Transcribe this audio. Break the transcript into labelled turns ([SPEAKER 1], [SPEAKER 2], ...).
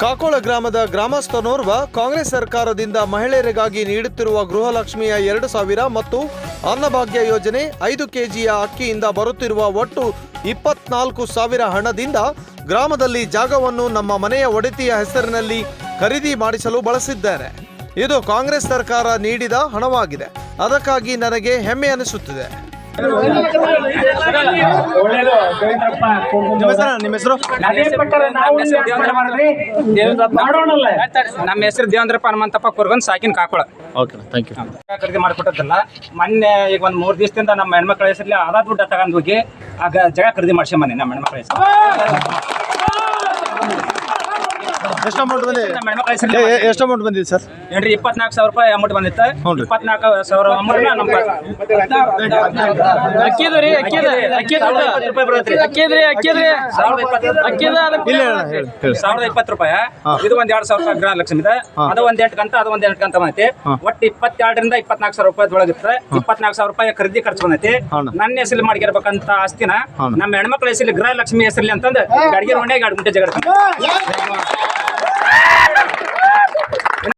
[SPEAKER 1] ಕಾಕೋಳ ಗ್ರಾಮದ ಗ್ರಾಮಸ್ಥನೋರ್ವ ಕಾಂಗ್ರೆಸ್ ಸರ್ಕಾರದಿಂದ ಮಹಿಳೆಯರಿಗಾಗಿ ನೀಡುತ್ತಿರುವ ಗೃಹಲಕ್ಷ್ಮಿಯ 2,000 ಮತ್ತು ಅನ್ನಭಾಗ್ಯ ಯೋಜನೆ 5 ಕೆಜಿಯ ಅಕ್ಕಿಯಿಂದ ಬರುತ್ತಿರುವ ಒಟ್ಟು 24,000 ಹಣದಿಂದ ಗ್ರಾಮದಲ್ಲಿ ಜಾಗವನ್ನು ನಮ್ಮ ಮನೆಯ ಒಡೆತಿಯ ಹೆಸರಿನಲ್ಲಿ ಖರೀದಿ ಮಾಡಿಸಲು ಬಳಸಿದ್ದಾರೆ. ಇದು ಕಾಂಗ್ರೆಸ್ ಸರ್ಕಾರ ನೀಡಿದ ಹಣವಾಗಿದೆ. ಅದಕ್ಕಾಗಿ ನನಗೆ ಹೆಮ್ಮೆ ಅನಿಸುತ್ತಿದೆ.
[SPEAKER 2] ನಿಮ್ಮ ಹೆಸರು?
[SPEAKER 3] ನಮ್ಮ ಹೆಸರು ದೇವೇಂದ್ರಪ್ಪ ಹನುಮಂತಪ್ಪ ಕುರ್ಗನ್ ಸಾಕಿನ ಕಾಕೋಳ.
[SPEAKER 2] Okay, thank you.
[SPEAKER 3] ಖರೀದಿ ಮಾಡಿಕೊಟ್ಟದಲ್ಲ. ಮೊನ್ನೆ ಈಗ ಒಂದು 3 ದಿವಸದಿಂದ ನಮ್ಮ ಹೆಣ್ಮಕ್ಳ ಹೆಸರಲ್ಲಿ ಆಧಾರ ದುಡ್ಡು ತಗೊಂಡು ಹೋಗಿ ಆಗ ಜಾಗ ಖರೀದಿ ಮಾಡ್ಸಿ ಮನೆ ನಮ್ಮ ಹೆಣ್ಮಕ್ಳ ಹೆಸರು.
[SPEAKER 2] ಎಷ್ಟು ಅಮೌಂಟ್ ಬಂದಿದೆ?
[SPEAKER 3] ನಮ್ಮ ಹೆಣ್ಮಕ್ಳ ಹೆಸರಲ್ಲಿ
[SPEAKER 2] ಎಷ್ಟು ಅಮೌಂಟ್ ಬಂದಿದೆ ಸರ್?
[SPEAKER 3] ಏನ್ರಿ 24,000 ರೂಪಾಯಿ ಅಮೌಂಟ್ ಬಂದಿತ್ತು. 24,000 ಅಮೌಂಟ್ ನಮ್ಮ 1,020 ರೂಪಾಯಿ. ಇದು 1,200 ರೂಪಾಯಿ ಗೃಹಲಕ್ಷ್ಮಿ ಇದೆ. ಅದು 1 ಕಂತ, ಅದು 1 ಕಂತ ಬಂದೈತಿ. ಒಟ್ಟು 22ರಿಂದ 24,000 ರೂಪಾಯಿ ಒಳಗಿರ್ತದೆ. 24,000 ರೂಪಾಯಿ ಖರೀದಿ ಖರ್ಚು ಬಂದೈತಿ. ನನ್ನ ಹೆಸರಲ್ಲಿ ಮಾಡಿರ್ಬೇಕಂತ ಆಸ್ತಿನ ನಮ್ಮ ಹೆಣ್ಮಕ್ಳ ಹೆಸರಲ್ಲಿ ಗೃಹಲಕ್ಷ್ಮಿ ಹೆಸರಲ್ಲಿ ಅಂತಂದು ಗಡಿಗೆ ಹೊಣೆಗೆ 2 ಗುಂಟೆ ಜಗಳ